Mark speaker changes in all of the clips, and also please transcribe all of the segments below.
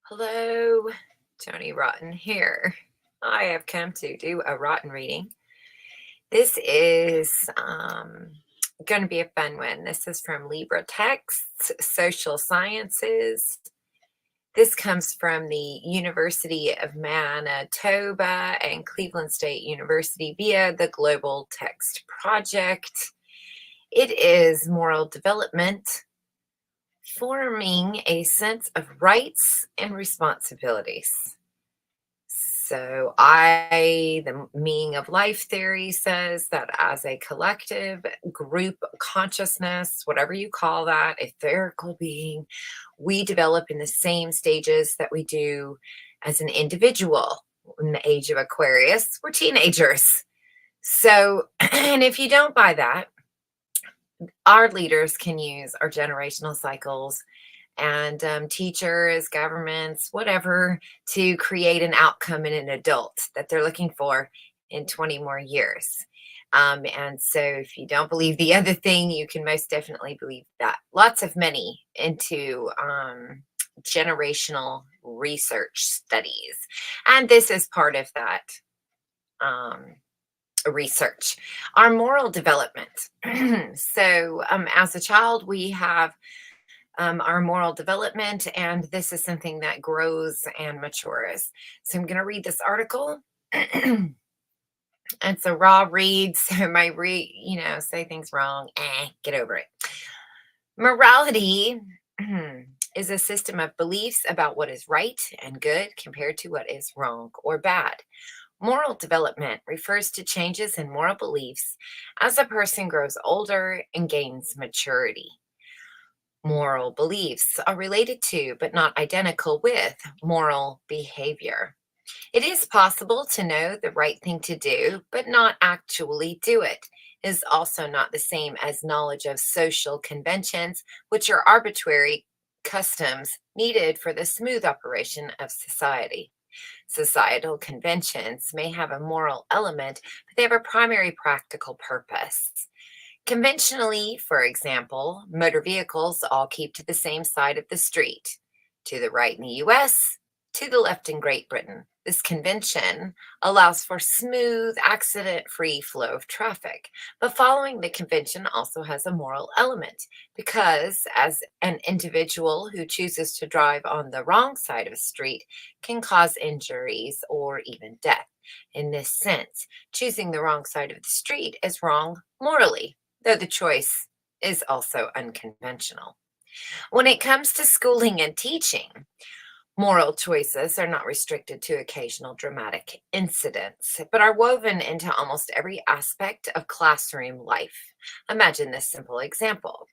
Speaker 1: Hello, Tony Rotten here. I have come to do a Rotten reading. This is going to be a fun one. This is from Libra Texts, Social Sciences. This comes from the University of Manitoba and Cleveland State University via the Global Text Project. It is moral development, forming a sense of rights and responsibilities. So the meaning of life theory says that as a collective group consciousness, whatever you call that, etherical being, we develop in the same stages that we do as an individual. In the age of Aquarius, we're teenagers. So, and if you don't buy that, our leaders can use our generational cycles and teachers, governments, whatever, to create an outcome in an adult that they're looking for in 20 more years. And so if you don't believe the other thing, you can most definitely believe that. Lots of money into generational research studies. And this is part of that research. Our moral development. So as a child, we have our moral development, and this is something that grows and matures. So I'm going to read this article. It's a raw read, so I might say things wrong. Get over it. Morality is a system of beliefs about what is right and good compared to what is wrong or bad. Moral development refers to changes in moral beliefs as a person grows older and gains maturity. Moral beliefs are related to, but not identical with, moral behavior. It is possible to know the right thing to do, but not actually do it. It is also not the same as knowledge of social conventions, which are arbitrary customs needed for the smooth operation of society. Societal conventions may have a moral element, but they have a primary practical purpose. Conventionally, for example, motor vehicles all keep to the same side of the street. To the right in the US, to the left in Great Britain. This convention allows for smooth, accident-free flow of traffic. But following the convention also has a moral element because as an individual who chooses to drive on the wrong side of a street can cause injuries or even death. In this sense, choosing the wrong side of the street is wrong morally, though the choice is also unconventional. When it comes to schooling and teaching, moral choices are not restricted to occasional dramatic incidents, but are woven into almost every aspect of classroom life. Imagine this simple example.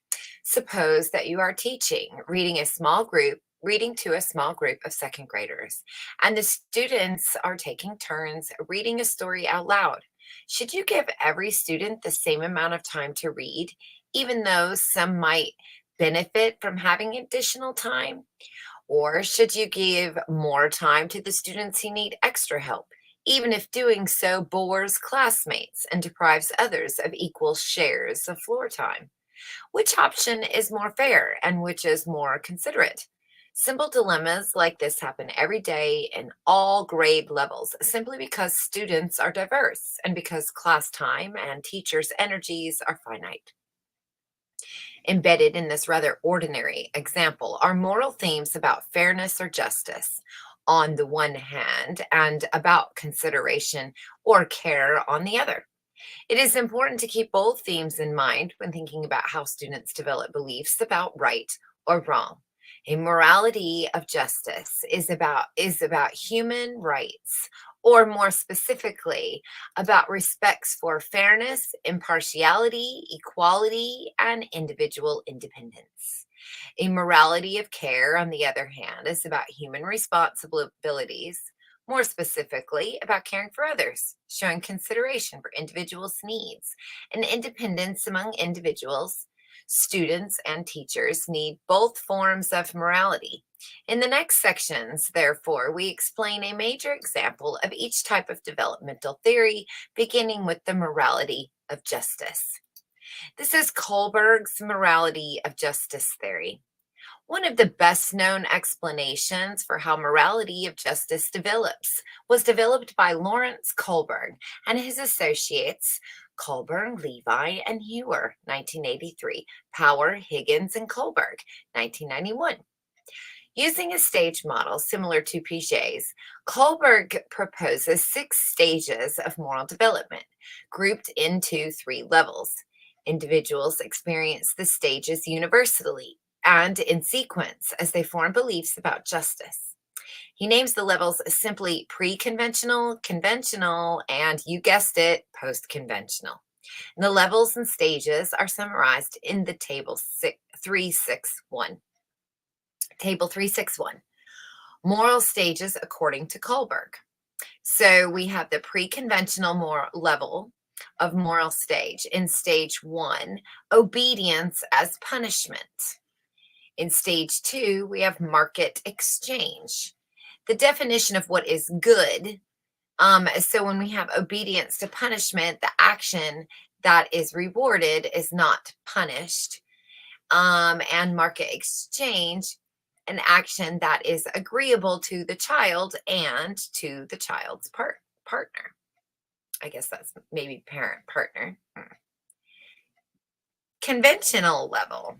Speaker 1: Suppose that you are teaching, reading to a small group of second graders, and the students are taking turns reading a story out loud. Should you give every student the same amount of time to read, even though some might benefit from having additional time? Or should you give more time to the students who need extra help, even if doing so bores classmates and deprives others of equal shares of floor time? Which option is more fair and which is more considerate? Simple dilemmas like this happen every day in all grade levels, simply because students are diverse and because class time and teachers' energies are finite. Embedded in this rather ordinary example are moral themes about fairness or justice on the one hand and about consideration or care on the other. It is important to keep both themes in mind when thinking about how students develop beliefs about right or wrong. A morality of justice is about human rights, or more specifically, about respects for fairness, impartiality, equality, and individual independence. A morality of care, on the other hand, is about human responsibilities, more specifically, about caring for others, showing consideration for individuals' needs, and independence among individuals. Students and teachers need both forms of morality. In the next sections, therefore, we explain a major example of each type of developmental theory, beginning with the morality of justice. This is Kohlberg's morality of justice theory. One of the best known explanations for how morality of justice develops was developed by Lawrence Kohlberg and his associates, Kohlberg, Levi, and Hewer, 1983, Power, Higgins, and Kohlberg, 1991. Using a stage model similar to Piaget's, Kohlberg proposes 6 stages of moral development, grouped into 3 levels. Individuals experience the stages universally and in sequence as they form beliefs about justice. He names the levels simply pre conventional, conventional, and you guessed it, post conventional. The levels and stages are summarized in the table 361. Table 361. Moral stages according to Kohlberg. So we have the pre-conventional moral level of moral stage. In stage 1, obedience as punishment. In stage 2, we have market exchange. The definition of what is good. So when we have obedience to punishment, the action that is rewarded is not punished. And market exchange, an action that is agreeable to the child and to the child's partner. I guess that's maybe parent partner. Conventional level,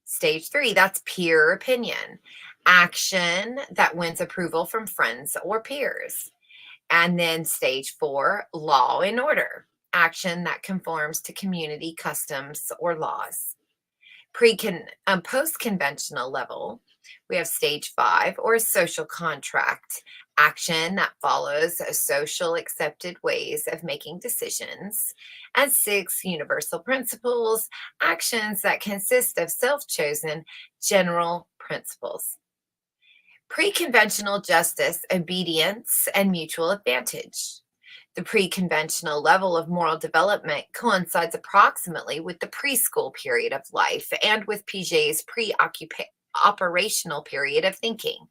Speaker 1: stage 3, that's peer opinion, action that wins approval from friends or peers. And then stage 4, law and order, action that conforms to community customs or laws. Post-conventional level, we have stage 5, or social contract, action that follows social accepted ways of making decisions. And 6, universal principles, actions that consist of self-chosen general principles. Pre-conventional justice, obedience, and mutual advantage. The pre-conventional level of moral development coincides approximately with the preschool period of life and with Piaget's pre-operational period of thinking.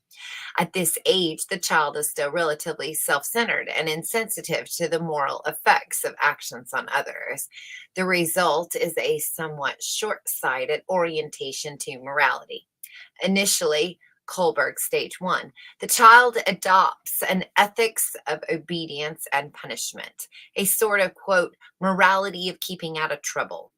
Speaker 1: At this age, the child is still relatively self-centered and insensitive to the moral effects of actions on others. The result is a somewhat short-sighted orientation to morality. Initially, Kohlberg, stage 1, the child adopts an ethics of obedience and punishment, a sort of, quote, morality of keeping out of trouble.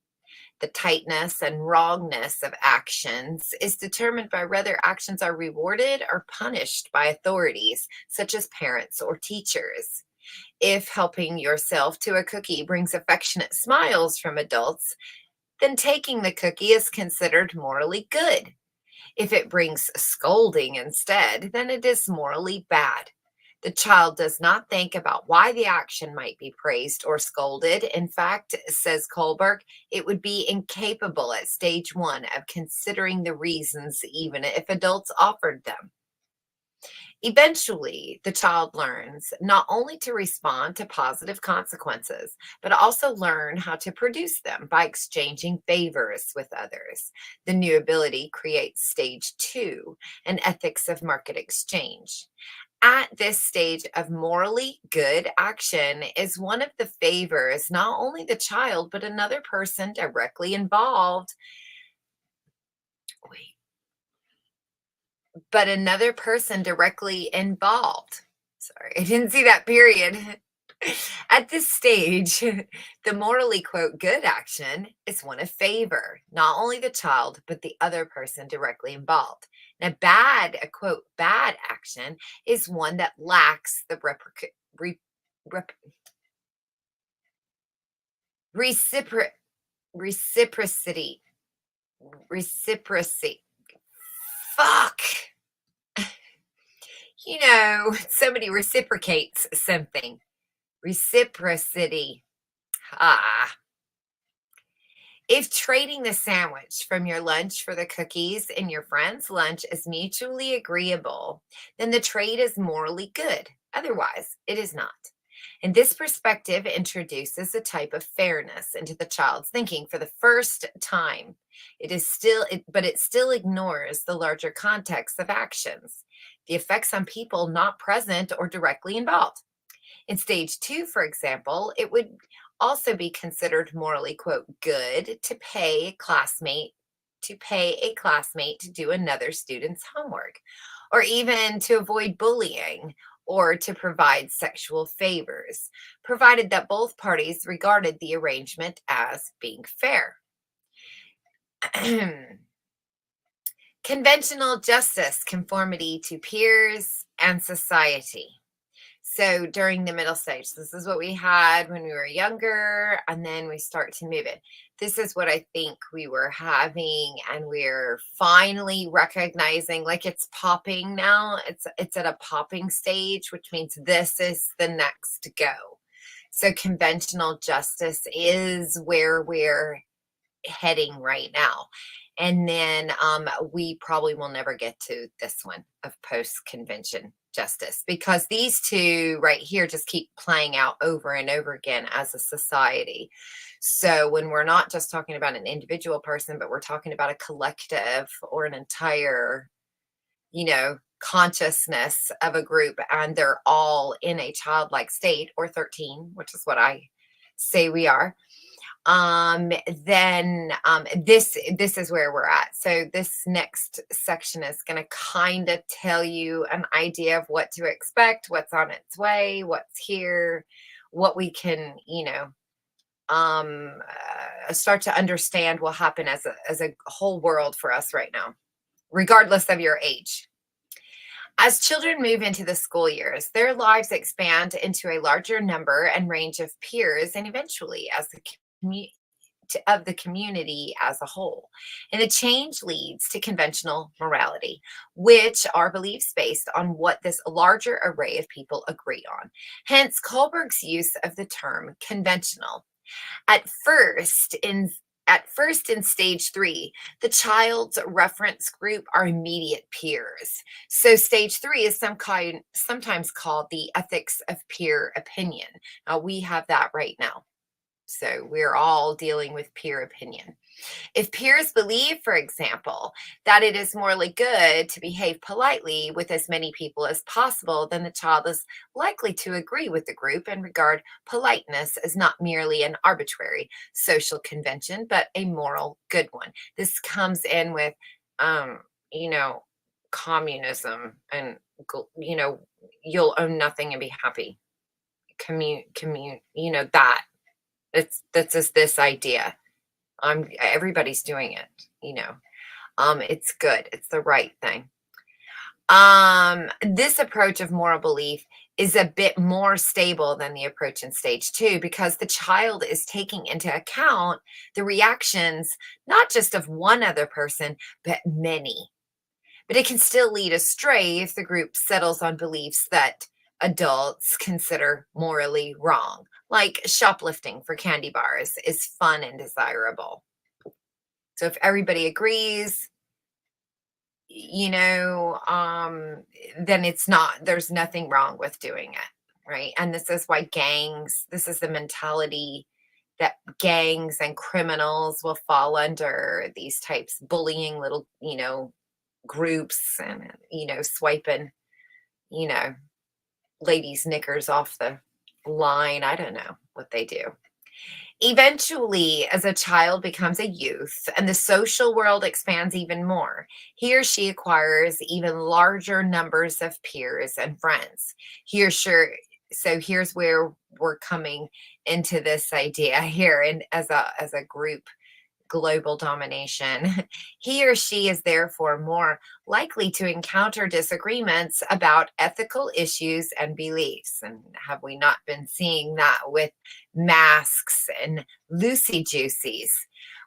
Speaker 1: The tightness and wrongness of actions is determined by whether actions are rewarded or punished by authorities, such as parents or teachers. If helping yourself to a cookie brings affectionate smiles from adults, then taking the cookie is considered morally good. If it brings scolding instead, then it is morally bad. The child does not think about why the action might be praised or scolded. In fact, says Kohlberg, it would be incapable at stage 1 of considering the reasons, even if adults offered them. Eventually, the child learns not only to respond to positive consequences, but also learn how to produce them by exchanging favors with others. The new ability creates stage 2, an ethics of market exchange. At this stage of morally good action is one of the favors not only the child, but another person directly involved. Wait, but another person directly involved. Sorry, I didn't see that period. At this stage, the morally, quote, good action is one of favor, not only the child, but the other person directly involved. Now, bad, a quote, bad action is one that lacks the reciprocity. Reciprocity. Fuck. Somebody reciprocates something. Reciprocity. Ah. If trading the sandwich from your lunch for the cookies in your friend's lunch is mutually agreeable, then the trade is morally good. Otherwise, it is not. And this perspective introduces a type of fairness into the child's thinking for the first time. But it still ignores the larger context of actions, the effects on people not present or directly involved. In stage 2, for example, it would also be considered morally, quote, good to pay a classmate to pay a classmate to do another student's homework, or even to avoid bullying or to provide sexual favors, provided that both parties regarded the arrangement as being fair. Conventional justice, conformity to peers and society. So during the middle stage, this is what we had when we were younger, and then we start to move it. This is what I think we were having, and we're finally recognizing like it's popping now. It's at a popping stage, which means this is the next go. So conventional justice is where we're heading right now. And then we probably will never get to this one of post convention justice, because these two right here just keep playing out over and over again as a society. So when we're not just talking about an individual person, but we're talking about a collective or an entire, consciousness of a group, and they're all in a childlike state, or 13, which is what I say we are, then this is where we're at. So this next section is going to kind of tell you an idea of what to expect, what's on its way, what's here, what we can, start to understand will happen as a whole world for us right now, regardless of your age. As children move into the school years, their lives expand into a larger number and range of peers, and eventually as of the community as a whole. And the change leads to conventional morality, which are beliefs based on what this larger array of people agree on. Hence, Kohlberg's use of the term conventional. At first, in stage 3, the child's reference group are immediate peers. So stage 3 is sometimes called the ethics of peer opinion. Now we have that right now. So we're all dealing with peer opinion. If peers believe, for example, that it is morally good to behave politely with as many people as possible, then the child is likely to agree with the group and regard politeness as not merely an arbitrary social convention, but a moral good one. This comes in with, communism and, you'll own nothing and be happy. That. That's just this idea. Everybody's doing it, it's good. It's the right thing. This approach of moral belief is a bit more stable than the approach in stage 2, because the child is taking into account the reactions, not just of one other person, but many. But it can still lead astray if the group settles on beliefs that adults consider morally wrong, like shoplifting for candy bars is fun and desirable. So if everybody agrees, then there's nothing wrong with doing it, right? And this is why this is the mentality that gangs and criminals will fall under, these types, bullying little, groups, and, swiping, ladies' knickers off the line. I don't know what they do. Eventually, as a child becomes a youth and the social world expands even more, he or she acquires even larger numbers of peers and friends. So here's where we're coming into this idea here, and as a group, global domination. He or she is therefore more likely to encounter disagreements about ethical issues and beliefs. And have we not been seeing that with masks and loosey juicies?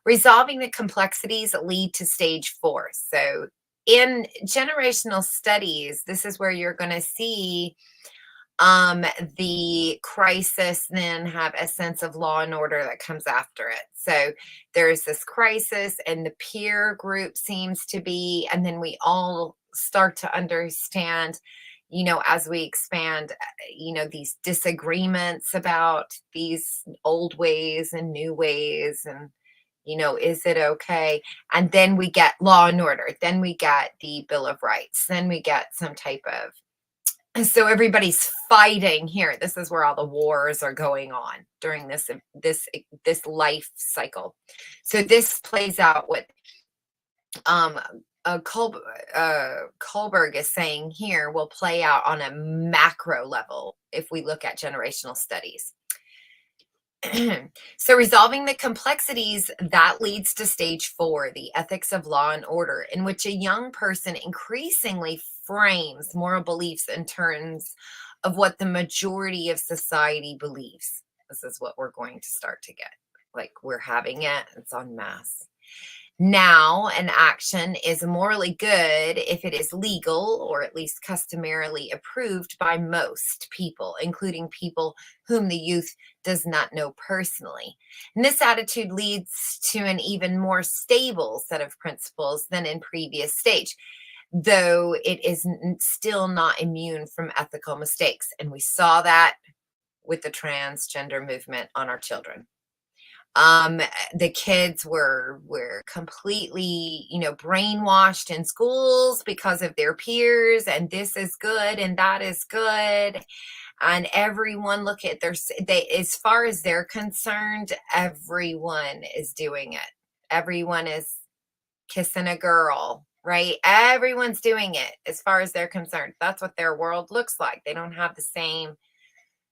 Speaker 1: Resolving the complexities lead to stage 4. So in generational studies, this is where you're going to see the crisis then have a sense of law and order that comes after it. So there's this crisis, and the peer group seems to be, and then we all start to understand, as we expand, these disagreements about these old ways and new ways, and is it okay? And then we get law and order, then we get the Bill of Rights, then we get some type of, so everybody's fighting here. This is where all the wars are going on during this life cycle. So this plays out with um, Kohlberg is saying here will play out on a macro level if we look at generational studies. So resolving the complexities that leads to stage 4, the ethics of law and order, in which a young person increasingly frames moral beliefs in terms of what the majority of society believes. This is what we're going to start to get. Like we're having it, it's en masse. Now, an action is morally good if it is legal or at least customarily approved by most people, including people whom the youth does not know personally. And this attitude leads to an even more stable set of principles than in previous stage, though it is still not immune from ethical mistakes. And we saw that with the transgender movement on our children. The kids were completely, brainwashed in schools because of their peers, and this is good and that is good. And everyone look at they, as far as they're concerned, everyone is doing it. Everyone is kissing a girl, right? Everyone's doing it as far as they're concerned. That's what their world looks like. They don't have the same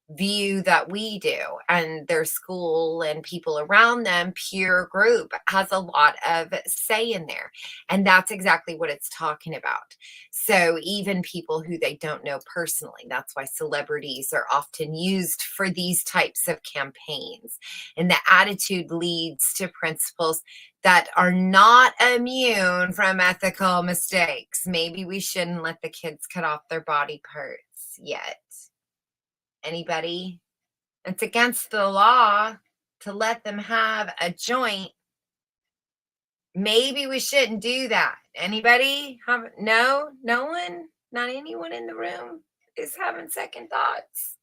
Speaker 1: view that we do, and their school and people around them, peer group, has a lot of say in there, and that's exactly what it's talking about. So even people who they don't know personally, that's why celebrities are often used for these types of campaigns, and the attitude leads to principles that are not immune from ethical mistakes. Maybe we shouldn't let the kids cut off their body parts yet. Anybody? It's against the law to let them have a joint. Maybe we shouldn't do that. Anybody? No one? Not anyone in the room is having second thoughts.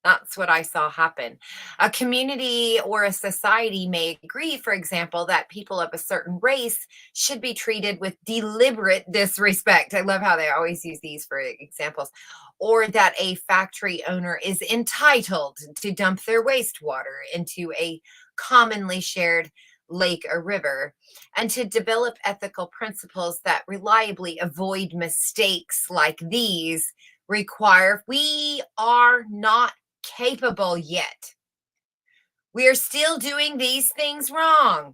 Speaker 1: That's what I saw happen. A community or a society may agree, for example, that people of a certain race should be treated with deliberate disrespect. I love how they always use these for examples. Or that a factory owner is entitled to dump their wastewater into a commonly shared lake or river, and to develop ethical principles that reliably avoid mistakes like these we are not capable yet. We are still doing these things wrong.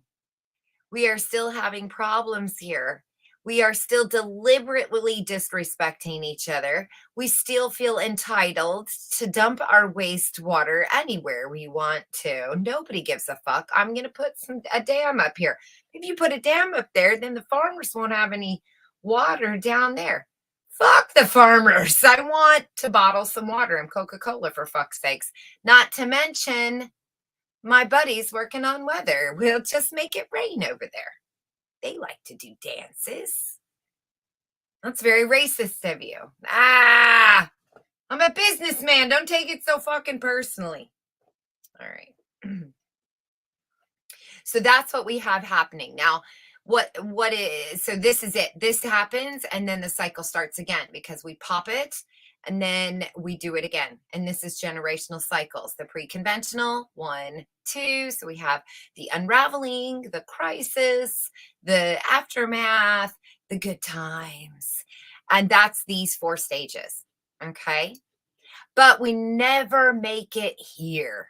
Speaker 1: We are still having problems here. We are still deliberately disrespecting each other. We still feel entitled to dump our wastewater anywhere we want to. Nobody gives a fuck. I'm going to put a dam up here. If you put a dam up there, then the farmers won't have any water down there. Fuck the farmers. I want to bottle some water and Coca-Cola, for fuck's sakes. Not to mention my buddies working on weather. We'll just make it rain over there. They like to do dances. That's very racist of you. I'm a businessman. Don't take it so fucking personally. All right. So that's what we have happening now. What is, so this is it. This happens and then the cycle starts again because we pop it and then we do it again. And this is generational cycles. The pre-conventional, 1, 2. So we have the unraveling, the crisis, the aftermath, the good times. And that's these 4 stages. Okay. But we never make it here.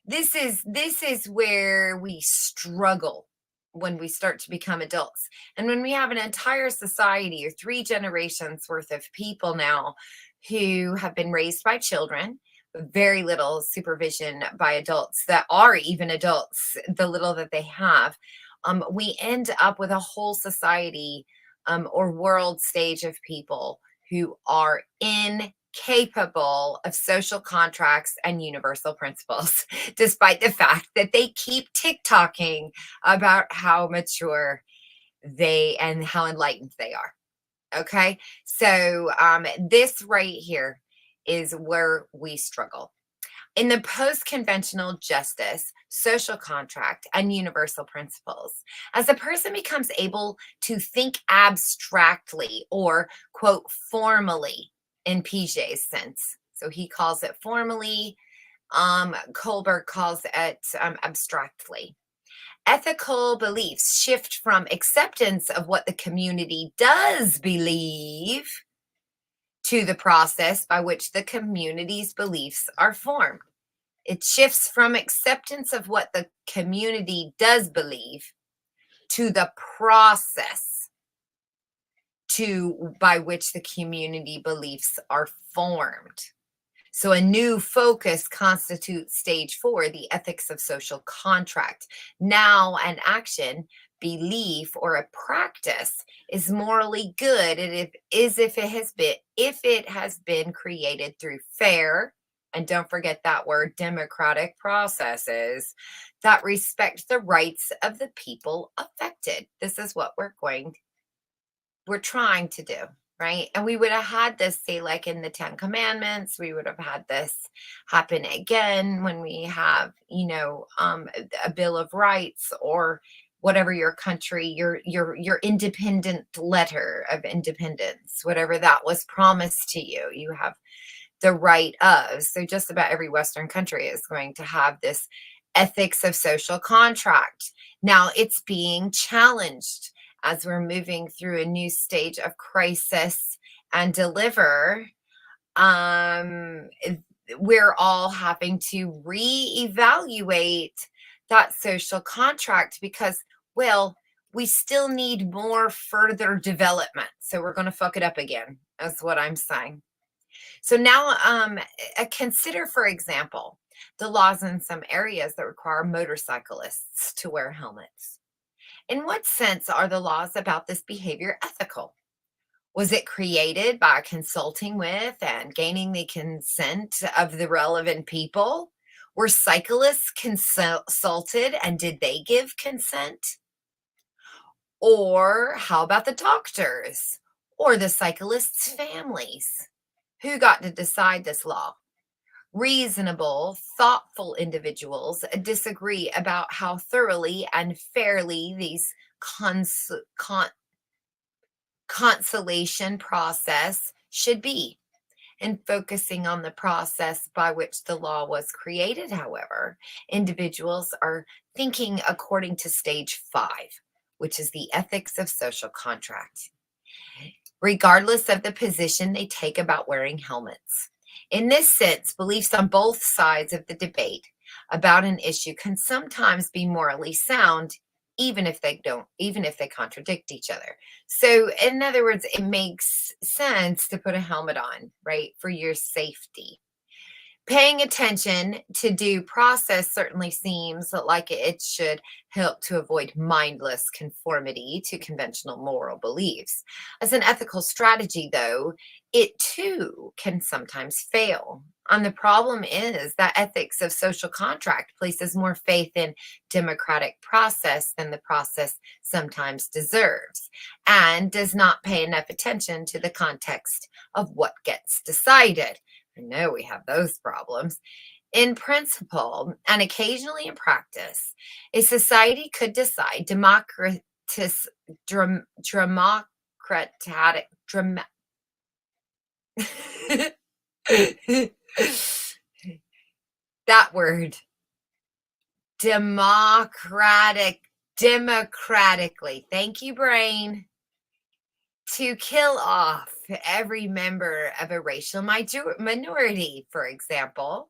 Speaker 1: This is where we struggle when we start to become adults. And when we have an entire society or 3 generations worth of people now who have been raised by children, very little supervision by adults that are even adults, the little that they have, we end up with a whole society or world stage of people who are incapable of social contracts and universal principles, despite the fact that they keep TikToking about how mature they and how enlightened they are. Okay. So this right here is where we struggle. In the post-conventional justice, social contract, and universal principles, as a person becomes able to think abstractly or, quote, formally in Piaget's sense. So he calls it formally. Kohlberg calls it abstractly. Ethical beliefs shift from acceptance of what the community does believe to the process by which the community's beliefs are formed. It shifts from acceptance of what the community does believe to the process by which the community beliefs are formed. So a new focus constitutes stage 4, the ethics of social contract. Now an action, belief, or a practice is morally good if it has been created through fair, and don't forget that word, democratic processes that respect the rights of the people affected. This is what we're trying to do, right? And we would have had this, say, like in the Ten Commandments, we would have had this happen again when we have, a Bill of Rights, or whatever your country, your independent letter of independence, whatever that was promised to you, you have the right of. So just about every Western country is going to have this ethics of social contract. Now it's being challenged as we're moving through a new stage of crisis and deliver. We're all having to reevaluate that social contract because, well, we still need more further development. So we're going to fuck it up again, is what I'm saying. So now, consider, for example, the laws in some areas that require motorcyclists to wear helmets. In what sense are the laws about this behavior ethical? Was it created by consulting with and gaining the consent of the relevant people? Were cyclists consulted and did they give consent? Or how about the doctors or the cyclists' families? Who got to decide this law? Reasonable, thoughtful individuals disagree about how thoroughly and fairly these consolation process should be. In focusing on the process by which the law was created, however, individuals are thinking according to stage 5, which is the ethics of social contract, regardless of the position they take about wearing helmets. In this sense, beliefs on both sides of the debate about an issue can sometimes be morally sound, even if they contradict each other. So, in other words, it makes sense to put a helmet on, right, for your safety. Paying attention to due process certainly seems like it should help to avoid mindless conformity to conventional moral beliefs. As an ethical strategy, though, it too can sometimes fail. And the problem is that ethics of social contract places more faith in democratic process than the process sometimes deserves, and does not pay enough attention to the context of what gets decided. I know we have those problems. In principle, and occasionally in practice, a society could decide democratic, that word, democratically. Thank you, brain. To kill off every member of a racial minority, for example.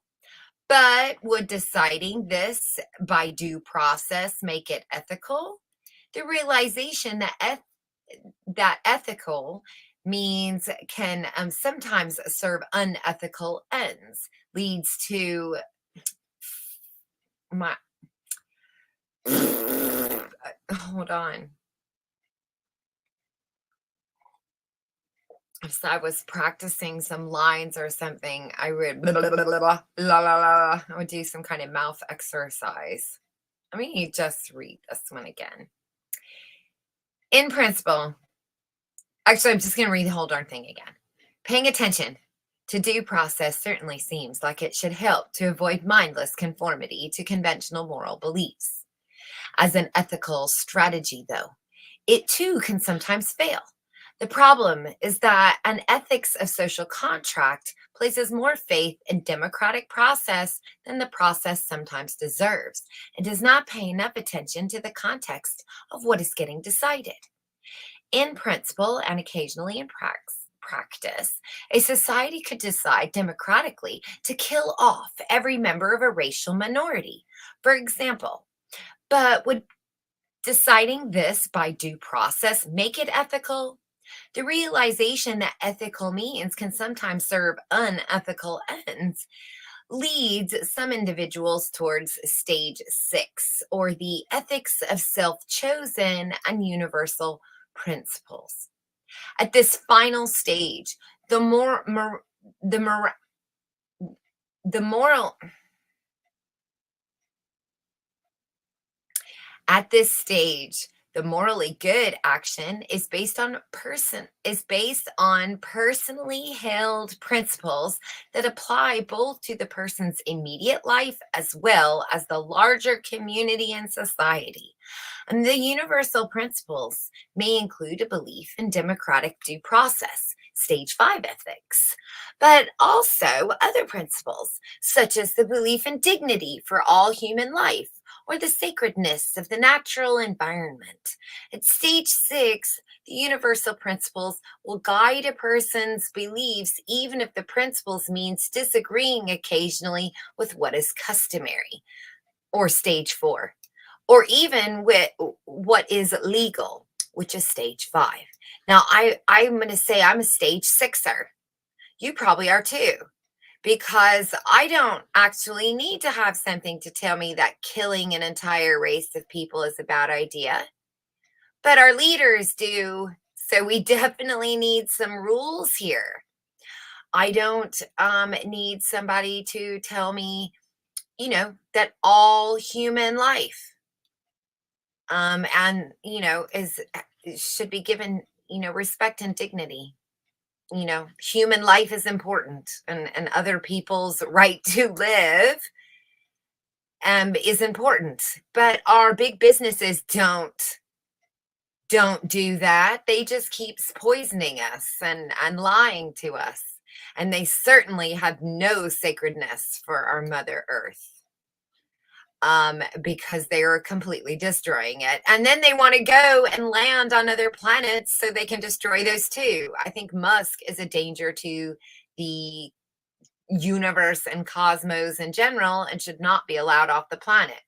Speaker 1: But would deciding this by due process make it ethical? The realization that ethical means can sometimes serve unethical ends leads to my hold on. If I was practicing some lines or something, I would blah, blah, blah, blah, blah, la, la, la. I would do some kind of mouth exercise. I mean, you just read this one again. In principle, actually, I'm just going to read the whole darn thing again. Paying attention to due process certainly seems like it should help to avoid mindless conformity to conventional moral beliefs. As an ethical strategy, though, it too can sometimes fail. The problem is that an ethics of social contract places more faith in democratic process than the process sometimes deserves and does not pay enough attention to the context of what is getting decided. In principle and occasionally in practice, a society could decide democratically to kill off every member of a racial minority, for example. But would deciding this by due process make it ethical? The realization that ethical means can sometimes serve unethical ends leads some individuals towards stage six, or the ethics of self chosen and universal principles. At this final stage, the the mor- the moral At this stage, the morally good action is based on personally held principles that apply both to the person's immediate life as well as the larger community and society. And the universal principles may include a belief in democratic due process, stage 5 ethics, but also other principles such as the belief in dignity for all human life or the sacredness of the natural environment. At stage 6, the universal principles will guide a person's beliefs, even if the principles means disagreeing occasionally with what is customary, or stage 4, or even with what is legal, which is stage 5. Now, I'm going to say I'm a stage sixer. You probably are too, because I don't actually need to have something to tell me that killing an entire race of people is a bad idea, but our leaders do. So we definitely need some rules here. I don't need somebody to tell me, that all human life and is should be given respect and dignity. Human life is important, and other people's right to live is important, but our big businesses don't do that. They just keeps poisoning us and lying to us, and they certainly have no sacredness for our mother earth, because they are completely destroying it. And then they want to go and land on other planets so they can destroy those too. I think Musk is a danger to the universe and cosmos in general and should not be allowed off the planet.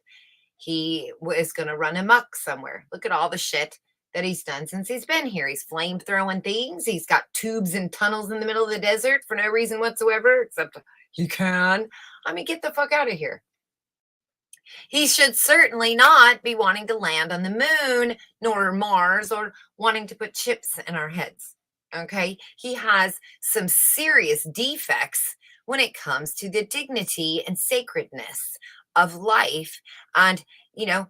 Speaker 1: He is going to run amok somewhere. Look at all the shit that he's done since he's been here. He's flame throwing things. He's got tubes and tunnels in the middle of the desert for no reason whatsoever, except he can. I mean, get the fuck out of here. He should certainly not be wanting to land on the moon, nor Mars, or wanting to put chips in our heads. Okay. He has some serious defects when it comes to the dignity and sacredness of life. And,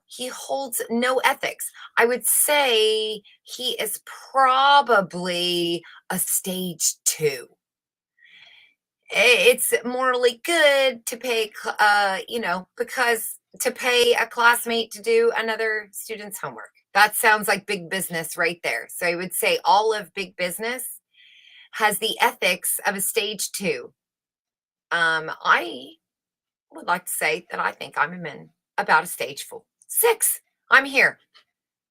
Speaker 1: he holds no ethics. I would say he is probably a stage 2. It's morally good to pay, because to pay a classmate to do another student's homework. That sounds like big business right there. So I would say all of big business has the ethics of a stage 2. I would like to say that I think I'm in about a stage 4, 6. I'm here,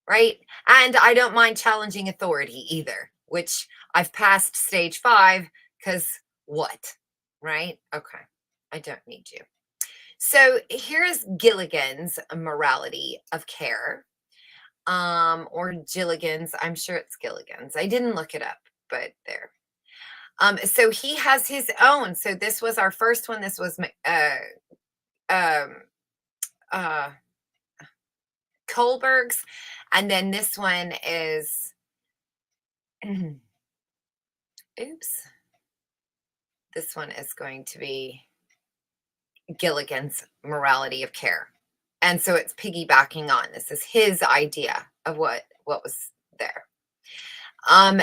Speaker 1: right? And I don't mind challenging authority either, which I've passed stage 5 because what? Right? Okay. I don't need you. So here's Gilligan's morality of care, or Gilligan's. I'm sure it's Gilligan's. I didn't look it up, but there. So he has his own. So this was our first one. This was um, uh, Kohlberg's, and then this one is, oops, this one is going to be Gilligan's morality of care. And so it's piggybacking on. This is his idea of what was there.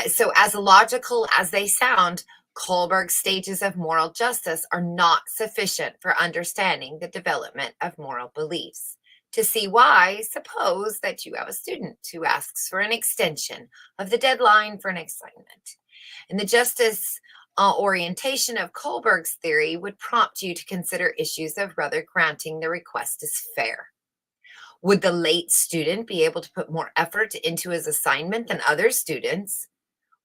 Speaker 1: So as illogical as they sound, Kohlberg's stages of moral justice are not sufficient for understanding the development of moral beliefs. To see why, suppose that you have a student who asks for an extension of the deadline for an assignment. And the justice orientation of Kohlberg's theory would prompt you to consider issues of whether granting the request is fair. Would the late student be able to put more effort into his assignment than other students?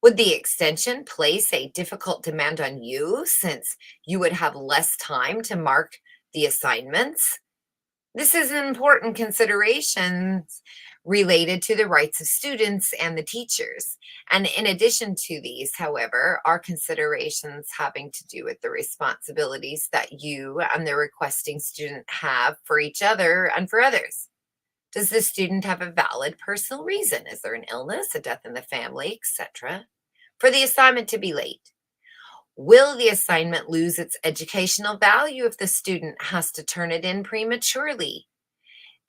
Speaker 1: Would the extension place a difficult demand on you since you would have less time to mark the assignments? This is an important consideration related to the rights of students and the teachers. And in addition to these, however, are considerations having to do with the responsibilities that you and the requesting student have for each other and for others. Does the student have a valid personal reason? Is there an illness, a death in the family, etc., for the assignment to be late? Will the assignment lose its educational value if the student has to turn it in prematurely?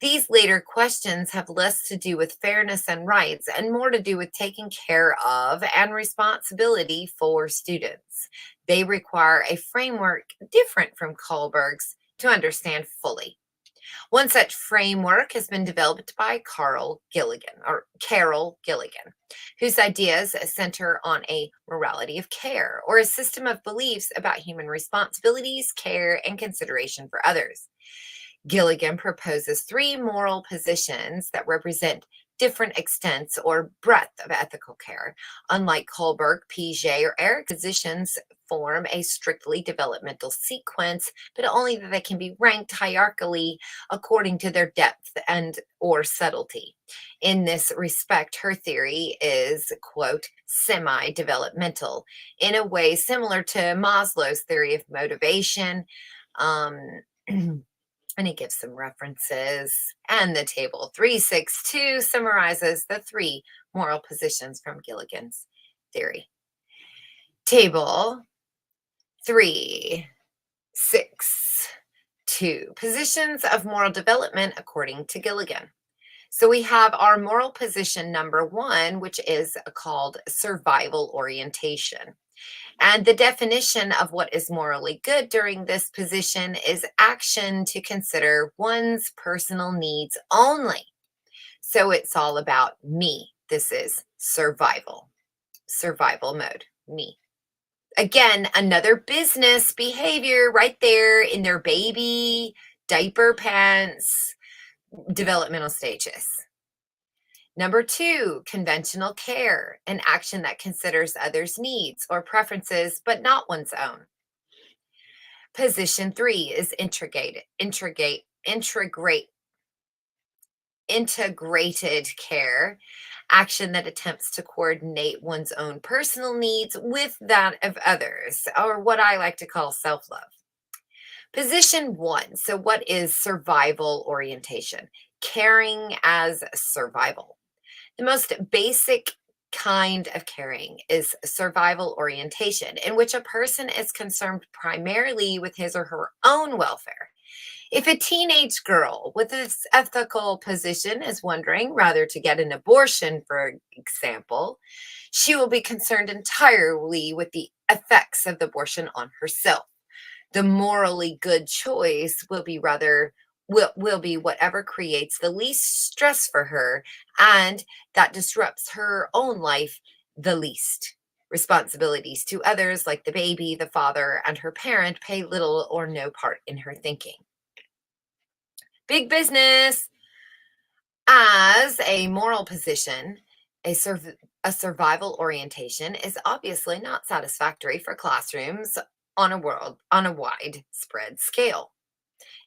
Speaker 1: These later questions have less to do with fairness and rights and more to do with taking care of and responsibility for students. They require a framework different from Kohlberg's to understand fully. One such framework has been developed by Carol Gilligan, or Carol Gilligan, whose ideas center on a morality of care, or a system of beliefs about human responsibilities, care, and consideration for others. Gilligan proposes three moral positions that represent different extents or breadth of ethical care. Unlike Kohlberg, Piaget, or Eric, positions form a strictly developmental sequence, but only that they can be ranked hierarchically according to their depth and or subtlety. In this respect, her theory is, quote, semi-developmental, in a way similar to Maslow's theory of motivation. Um, And he gives some references. And the table 362 summarizes the three moral positions from Gilligan's theory. Table 362, positions of moral development according to Gilligan. So we have our moral position number one, which is called survival orientation. And the definition of what is morally good during this position is action to consider one's personal needs only. So it's all about me. This is survival mode, me. Again, another business behavior right there in their baby diaper pants developmental stages. Number two, conventional care, an action that considers others' needs or preferences, but not one's own. Position three is integrated care, action that attempts to coordinate one's own personal needs with that of others, or what I like to call self-love. Position one, so what is survival orientation? Caring as survival. The most basic kind of caring is survival orientation, in which a person is concerned primarily with his or her own welfare. If a teenage girl with this ethical position is wondering rather to get an abortion, for example, she will be concerned entirely with the effects of the abortion on herself. The morally good choice will be whatever creates the least stress for her and that disrupts her own life the least. Responsibilities to others, like the baby, the father, and her parent, play little or no part in her thinking. Big business. As a moral position, a survival orientation is obviously not satisfactory for classrooms on a widespread scale.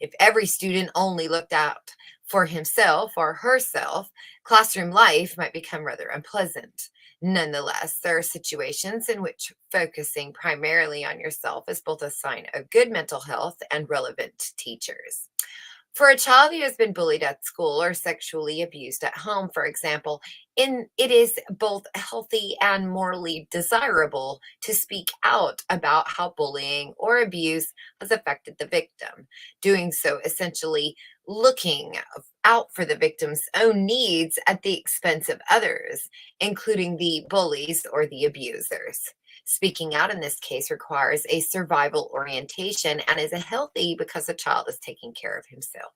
Speaker 1: If every student only looked out for himself or herself, classroom life might become rather unpleasant. Nonetheless, there are situations in which focusing primarily on yourself is both a sign of good mental health and relevant teachers. For a child who has been bullied at school or sexually abused at home, for example, it is both healthy and morally desirable to speak out about how bullying or abuse has affected the victim. Doing so essentially looking out for the victim's own needs at the expense of others, including the bullies or the abusers. Speaking out in this case requires a survival orientation and is healthy because the child is taking care of himself.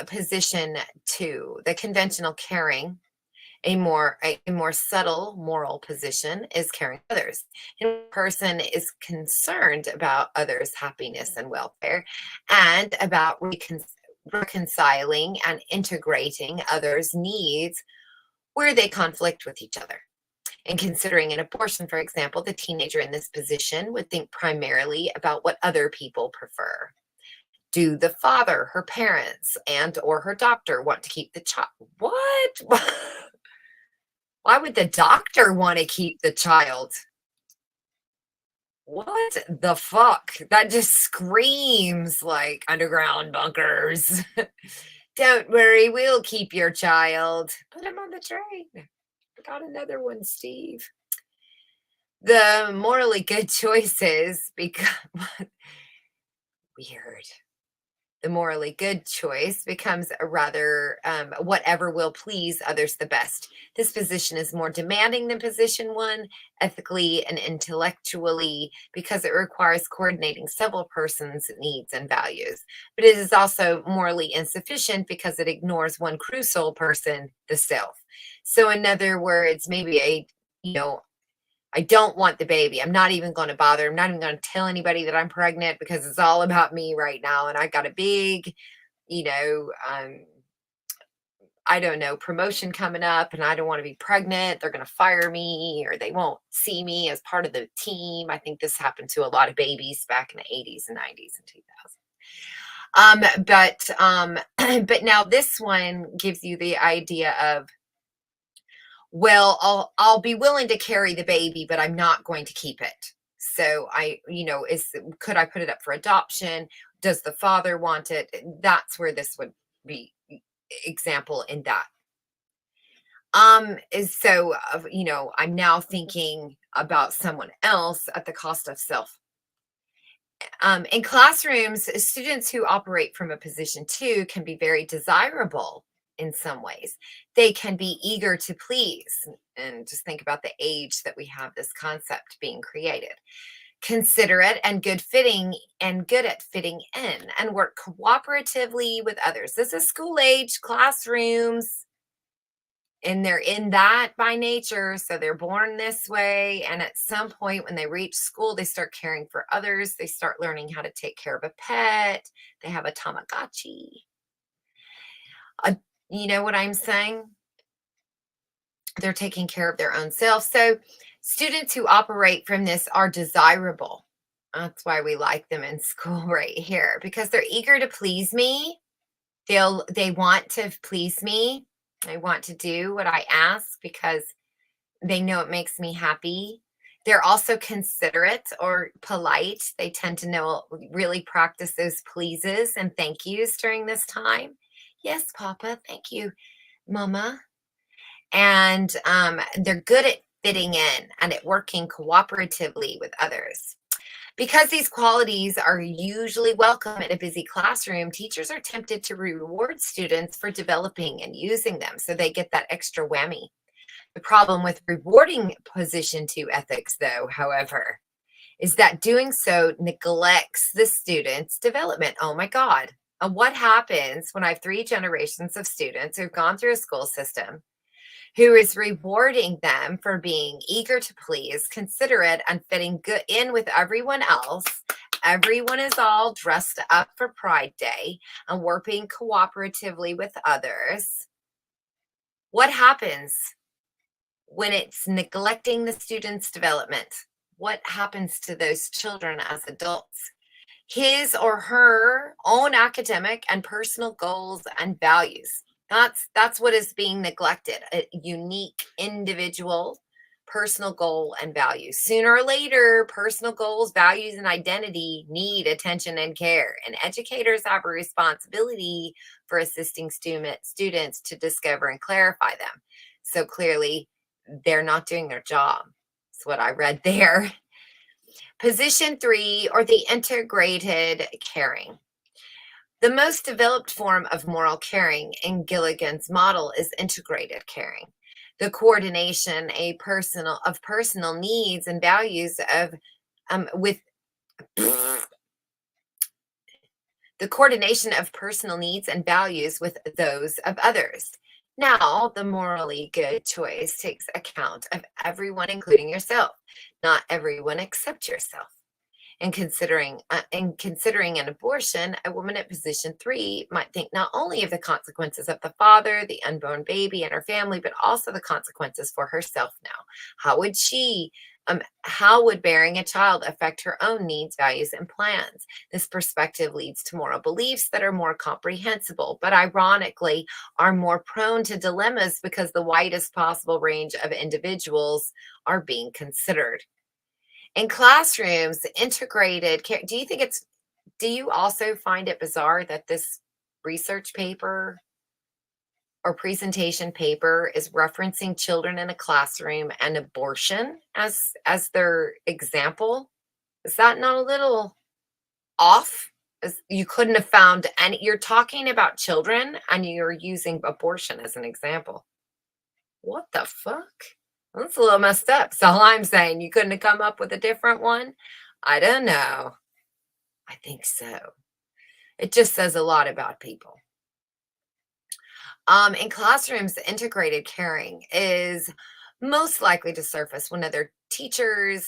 Speaker 1: Position two, the conventional caring. A more subtle moral position is caring for others. A person is concerned about others' happiness and welfare and about reconciling and integrating others' needs where they conflict with each other. In considering an abortion, for example, the teenager in this position would think primarily about what other people prefer. Do the father, her parents, and or her doctor want to keep the child? What? Why would the doctor want to keep the child? What the fuck? That just screams like underground bunkers. Don't worry, we'll keep your child. Put him on the train. I got another one, Steve. The morally good choices become weird. The morally good choice becomes a rather whatever will please others the best. This position is more demanding than position one, ethically and intellectually, because it requires coordinating several persons' needs and values. But it is also morally insufficient because it ignores one crucial person, the self. So, in other words, maybe you know, I don't want the baby. I'm not even going to bother. I'm not even going to tell anybody that I'm pregnant because it's all about me right now. And I got a big, you know, I don't know, promotion coming up and I don't want to be pregnant. They're going to fire me or they won't see me as part of the team. I think this happened to a lot of babies back in the 80s and 90s and 2000. But now this one gives you the idea of, well, I'll be willing to carry the baby, but I'm not going to keep it. So could I put it up for adoption? Does the father want it? That's where this would be example in that. I'm now thinking about someone else at the cost of self. In classrooms, students who operate from a position two can be very desirable in some ways. They can be eager to please. And just think about the age that we have this concept being created. Considerate and good at fitting in and work cooperatively with others. This is school age classrooms. And they're in that by nature, so they're born this way, and at some point when they reach school they start caring for others. They start learning how to take care of a pet. They have a Tamagotchi. You know what I'm saying? They're taking care of their own self. So students who operate from this are desirable. That's why we like them in school right here, because they're eager to please me. They want to please me. They want to do what I ask because they know it makes me happy. They're also considerate or polite. They tend to really practice those pleases and thank yous during this time. Yes, Papa. Thank you, Mama. And they're good at fitting in and at working cooperatively with others. Because these qualities are usually welcome in a busy classroom, teachers are tempted to reward students for developing and using them, so they get that extra whammy. The problem with rewarding position two ethics, though, however, is that doing so neglects the student's development. Oh my God. And what happens when I have 3 generations of students who've gone through a school system who is rewarding them for being eager to please, considerate, and fitting good in with everyone else? Everyone is all dressed up for Pride Day and working cooperatively with others. What happens when it's neglecting the student's development? What happens to those children as adults? His or her own academic and personal goals and values. That's what is being neglected. A unique individual personal goal and values. Sooner or later, personal goals, values, and identity need attention and care. And educators have a responsibility for assisting students to discover and clarify them. So clearly, they're not doing their job. That's what I read there. Position 3, or the integrated caring. The most developed form of moral caring in Gilligan's model is integrated caring. The coordination of personal needs and values with the coordination of personal needs and values with those of others. Now, the morally good choice takes account of everyone, including yourself, not everyone except yourself. In considering an abortion, a woman at position 3 might think not only of the consequences of the father, the unborn baby, and her family, but also the consequences for herself now. How would bearing a child affect her own needs, values, and plans? This perspective leads to moral beliefs that are more comprehensible, but ironically are more prone to dilemmas because the widest possible range of individuals are being considered. In classrooms, integrated care, do you also find it bizarre that this research paper or presentation paper is referencing children in a classroom and abortion as their example? Is that not a little off? You couldn't have found any, you're talking about children and you're using abortion as an example. What the fuck? That's a little messed up. So all I'm saying, you couldn't have come up with a different one? I don't know. I think so. It just says a lot about people. In classrooms, integrated caring is most likely to surface when other teachers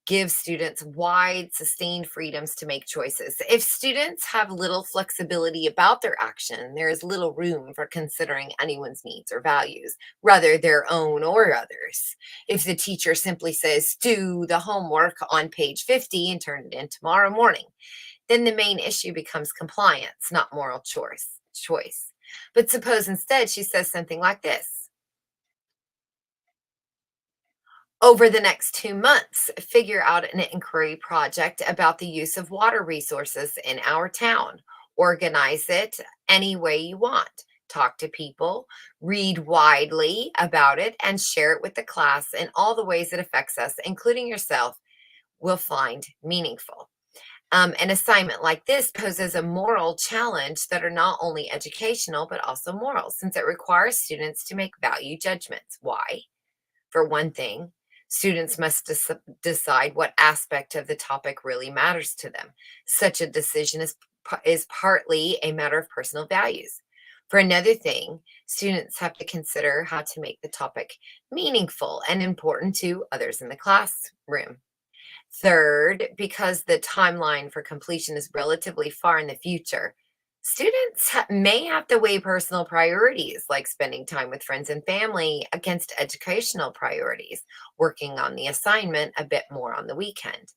Speaker 1: give students wide, sustained freedoms to make choices. If students have little flexibility about their action, there is little room for considering anyone's needs or values, rather their own or others. If the teacher simply says, do the homework on page 50 and turn it in tomorrow morning, then the main issue becomes compliance, not moral choice. But suppose instead she says something like this: over the next 2 months, figure out an inquiry project about the use of water resources in our town. Organize it any way you want. Talk to people, read widely about it, and share it with the class in all the ways it affects us, including yourself, will find meaningful. An assignment like this poses a moral challenge that are not only educational but also moral, since it requires students to make value judgments. Why? For one thing, students must decide what aspect of the topic really matters to them. Such a decision is partly a matter of personal values. For another thing, students have to consider how to make the topic meaningful and important to others in the classroom. Third, because the timeline for completion is relatively far in the future, students may have to weigh personal priorities like spending time with friends and family against educational priorities, working on the assignment a bit more on the weekend.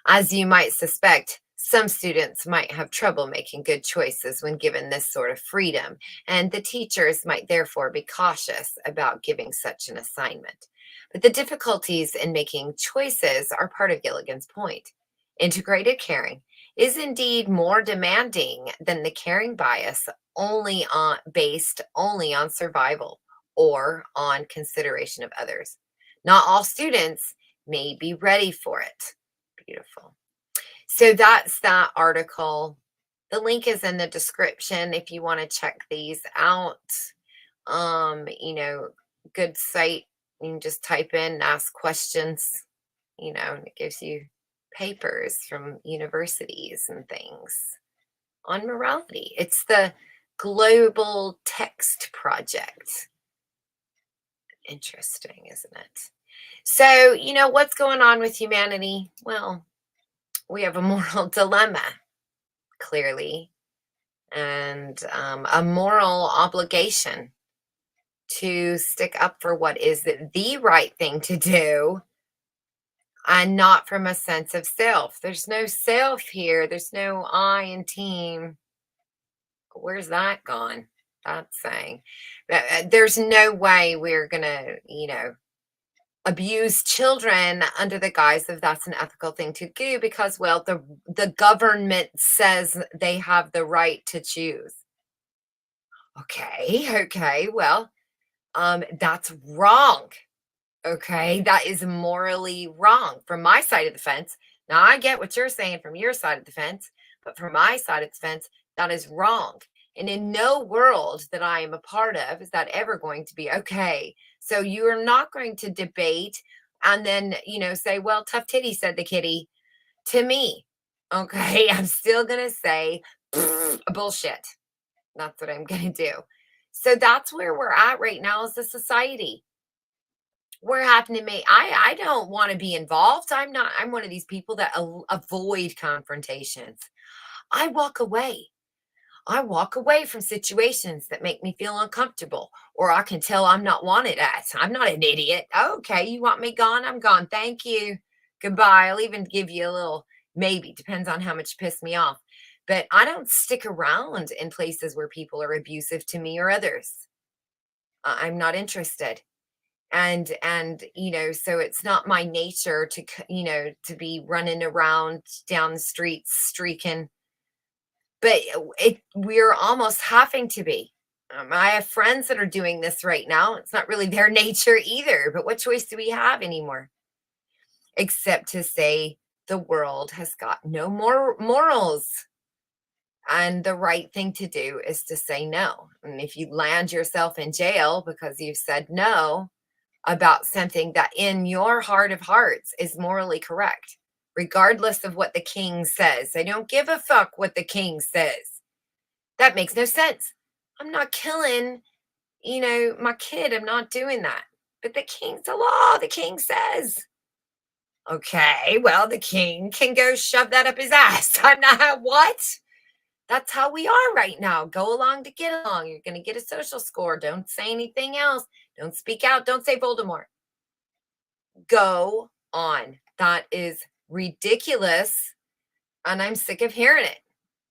Speaker 1: As you might suspect, some students might have trouble making good choices when given this sort of freedom, and the teachers might therefore be cautious about giving such an assignment. But the difficulties in making choices are part of Gilligan's point. Integrated caring is indeed more demanding than the caring bias based only on survival or on consideration of others. Not all students may be ready for it. Beautiful. So that's that article. The link is in the description if you want to check these out. Um, you know, Good site. You can just type in, ask questions, and it gives you papers from universities and things on morality. It's the Global Text Project. Interesting, isn't it? So, what's going on with humanity? Well, we have a moral dilemma, clearly, and a moral obligation to stick up for what is the right thing to do and not from a sense of self. There's no self here. There's no I in team. Where's that gone? That's saying there's no way we're going to, abuse children under the guise of that's an ethical thing to do because, well, the government says they have the right to choose. Okay, well, that's wrong. Okay, that is morally wrong from my side of the fence. Now, I get what you're saying from your side of the fence, but from my side of the fence, that is wrong. And in no world that I am a part of is that ever going to be okay. So you are not going to debate and then, say, well, tough titty, said the kitty to me. Okay, I'm still going to say Bullshit. That's what I'm going to do. So that's where we're at right now as a society. We're having to make, I don't want to be involved. I'm one of these people that avoid confrontations. I walk away. I walk away from situations that make me feel uncomfortable, or I can tell I'm not wanted at. I'm not an idiot. Okay, you want me gone? I'm gone. Thank you. Goodbye. I'll even give you a little maybe, depends on how much you piss me off. But I don't stick around in places where people are abusive to me or others. I'm not interested. And so it's not my nature to to be running around down the streets streaking, but we're almost having to be. I have friends that are doing this right now. It's not really their nature either, but what choice do we have anymore except to say the world has got no more morals, and the right thing to do is to say no. And if you land yourself in jail because you've said no about something that in your heart of hearts is morally correct, regardless of what the king says. I don't give a fuck what the king says. That makes no sense. I'm not killing, my kid. I'm not doing that. But the king's the law. The king says. Okay, well, the king can go shove that up his ass. I'm not, what? That's how we are right now. Go along to get along. You're going to get a social score. Don't say anything else. Don't speak out. Don't say Voldemort. Go on. That is ridiculous. And I'm sick of hearing it.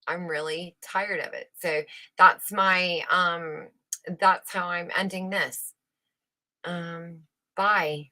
Speaker 1: I'm really tired of it. So that's my that's how I'm ending this. Bye.